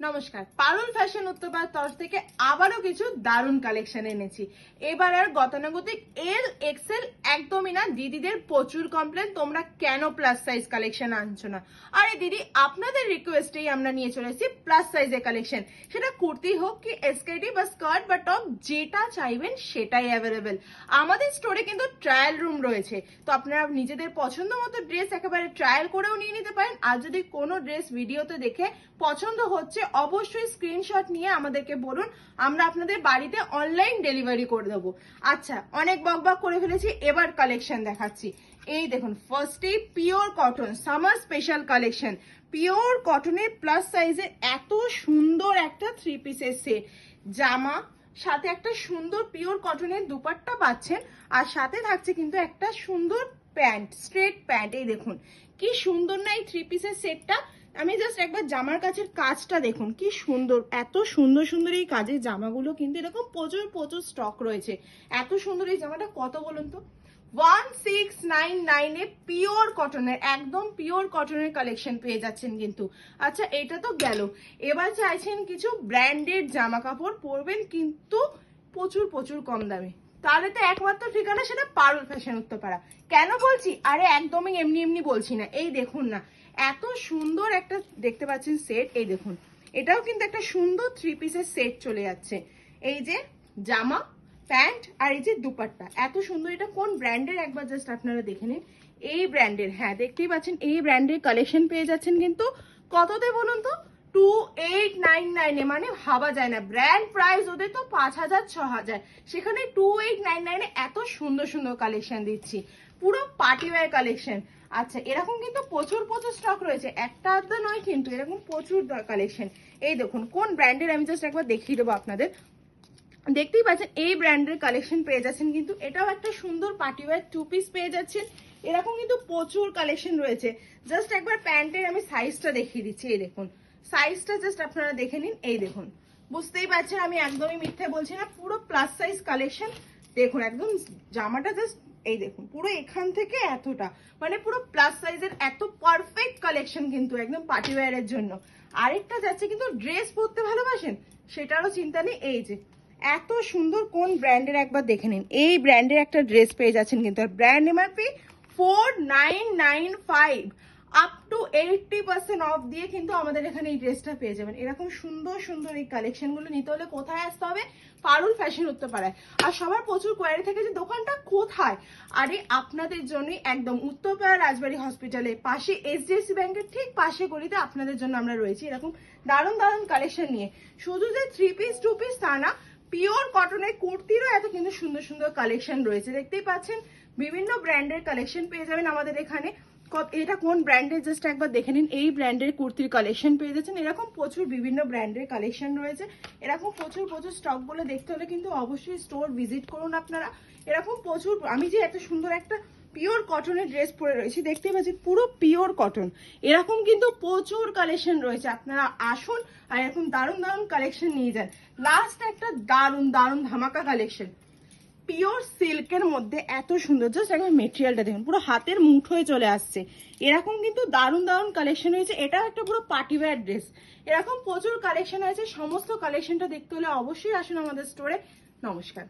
নমস্কার, পারুল ফ্যাশন উত্তরপাড়ার তরফ থেকে আবারও কিছু দারুণ কালেকশন এনেছি। এবার আর গতানুগতিক এল এক্সেল একদমই না। দিদিদের প্রচুর কমপ্লেন তোমরা কেন প্লাস সাইজ কালেকশন আনছো না। আরে দিদি, আপনাদের রিকোয়েস্টেই আমরা নিয়ে চলে এসেছি প্লাস সাইজের কালেকশন। সেটা কুর্তি হোক কি এসকেডি বা স্কার্ট বা টপ, যেটা চাইবেন সেটাই অ্যাভেলেবেল। আমাদের স্টোরে কিন্তু ট্রায়াল রুম রয়েছে, তো আপনারা নিজেদের পছন্দ মতো ড্রেস একেবারে ট্রায়াল করেও নিয়ে নিতে পারেন। আর যদি কোনো ড্রেস ভিডিওতে দেখে পছন্দ হচ্ছে, অবশ্যই স্ক্রিনশট নিয়ে আমাদেরকে বলুন, আমরা আপনাদের বাড়িতে অনলাইন ডেলিভারি করে দেবো। আচ্ছা, অনেক বকবক করে ফেলেছি, এবার কালেকশন দেখাচ্ছি। এই দেখুন, ফার্স্টেই pure cotton summer special collection. Pure কটনের প্লাস সাইজের এত সুন্দর একটা 3 পিসের সেট, জামা সাথে একটা সুন্দর পিওর কটনের দুপাট্টা পাচ্ছেন, আর সাথে থাকছে কিন্তু একটা সুন্দর প্যান্ট, স্ট্রেট প্যান্ট। এই দেখুন কি সুন্দর না এই 3 পিসের সেটটা। আমি জাস্ট একবার জামার কাছের কাজটা দেখুন, কি সুন্দর, এত সুন্দর সুন্দর এই কাজের জামাগুলো কিন্তু এরকম প্রচুর প্রচুর স্টক রয়েছে। এত সুন্দর এই জামাটা কত বলুন তো? 1699 এ পিওর কটনের, একদম পিওর কটনের কালেকশন পেয়ে যাচ্ছেন কিন্তু। আচ্ছা, এটা তো গেল। এবার চাইছেন কিছু ব্র্যান্ডেড জামা কাপড় পরবেন কিন্তু প্রচুর প্রচুর কম দামে, তাহলে তো একমাত্র ঠিকানা সেটা পারুল ফ্যাশন উত্তরপাড়া। কেন বলছি? আরে একদমই এমনি এমনি বলছি না। এই দেখুন না, এত সুন্দর একটা দেখতে পাচ্ছেন সেট। এই দেখুন, এটাও কিন্তু একটা সুন্দর 3 পিসের সেট চলে যাচ্ছে। এই যে জামা, প্যান্ট আর এই যে দুপাট্টা, এত সুন্দর। এটা কোন ব্র্যান্ডের একবার জাস্ট আপনারা দেখে নিন। এই ব্র্যান্ডের, হ্যাঁ দেখতেই পাচ্ছেন, এই ব্র্যান্ডের কালেকশন পেয়ে যাচ্ছেন কিন্তু কততে বলুন তো? 2899 এ, মানে ভাবা যায় না। ব্র্যান্ড প্রাইস ওদের তো 5000 6000, সেখানে 2899 এ এত সুন্দর সুন্দর কালেকশন দিচ্ছি, পুরো পার্টি ওয়্যার কালেকশন। আচ্ছা, এরকম কিন্তু প্রচুর প্রচুর স্টক রয়েছে, একটা আধটা নয় কিন্তু, এরকম প্রচুর কালেকশন। এই দেখুন কোন ব্র্যান্ডের, আমি জাস্ট একবার দেখিয়ে দেবো আপনাদের। দেখতেই পাচ্ছেন এই ব্র্যান্ডের কালেকশন পেয়ে যাচ্ছেন কিন্তু। এটাও একটা সুন্দর পার্টি ওয়্যার 2 পিস পেয়ে যাচ্ছেন। এরকম কিন্তু প্রচুর কালেকশন রয়েছে। জাস্ট একবার প্যান্টের আমি সাইজটা দেখিয়ে দিচ্ছি। এই দেখুন সাইজটা জাস্ট আপনারা দেখে নিন। এই দেখুন, বুঝতেই পারছেন আমি একদমই মিথ্যে বলছি না, পুরো প্লাস সাইজ কালেকশন। দেখুন একদম জামাটা জাস্ট এই দেখুন, পুরো এখান থেকে এতটা, মানে পুরো প্লাস সাইজের এত পারফেক্ট কালেকশন কিন্তু একদম পার্টি ওয়্যারের জন্য। আরেকটা যাচ্ছে কিন্তু ড্রেস পরতে ভালোবাসেন, সেটারও চিন্তা নেই। এই যে এত সুন্দর, কোন ব্র্যান্ডের একবার দেখে নিন। এই ব্র্যান্ডের একটা ড্রেস পেয়ে যাচ্ছেন কিন্তু, আর brand MRP 4995, up to 80% off দিয়ে কিন্তু আমাদের এখানে এই ড্রেসটা পেয়ে যাবেন। এরকম সুন্দর সুন্দর এই কালেকশনগুলো নিতে হলে কোথায় আসতে হবে? পারুল ফ্যাশন উত্তরপাড়ায়। আর সবার প্রচুর কোয়ারি থেকে যে দোকানটা কোথায়, আরে আপনাদের জন্যই একদম উত্তরপাড়া রাজবাড়ি হসপিটালের পাশে, এইচডিএফসি ব্যাংকের ঠিক পাশে গলিতে আপনাদের জন্য আমরা রয়েছি এরকম দারুণ দারুণ কালেকশন নিয়ে। শুধু যে 3 পিস 2 পিস তা না, পিওর কটনের কুর্তিরও এত কিন্তু সুন্দর সুন্দর কালেকশন রয়েছে। দেখতেই পাচ্ছেন বিভিন্ন ব্র্যান্ডের কালেকশন পেয়ে যাবেন আমাদের এখানে। এটা কোন ব্র্যান্ডের জাস্ট একবার দেখে নিন। এই ব্র্যান্ডের কুর্তির কালেকশন পেয়ে যাচ্ছেন। এরকম প্রচুর বিভিন্ন ব্র্যান্ডের কালেকশন রয়েছে। এরকম প্রচুর প্রচুর স্টক গুলো দেখতে হলে কিন্তু অবশ্যই স্টোর ভিজিট করুন আপনারা। এরকম প্রচুর, আমি যে এত সুন্দর একটা পিওর কটনের ড্রেস পরে রয়েছি দেখতেই পাচ্ছি, পুরো পিওর কটন। এরকম কিন্তু প্রচুর কালেকশন রয়েছে, আপনারা আসুন আর এরকম দারুণ দারুণ কালেকশন নিয়ে যান। লাস্ট একটা দারুণ দারুণ ধামাকা কালেকশন, পিওর সিল্কের মধ্যে এত সুন্দর। জাস্ট একবার মেটেরিয়ালটা দেখুন, পুরো হাতের মুঠোয় চলে আসছে। এরকম কিন্তু দারুণ দারুণ কালেকশন হয়েছে। এটাও একটা পুরো পার্টি ওয়্যার ড্রেস। এরকম প্রচুর কালেকশন আছে। সমস্ত কালেকশনটা দেখতে হলে অবশ্যই আসুন আমাদের স্টোরে। নমস্কার।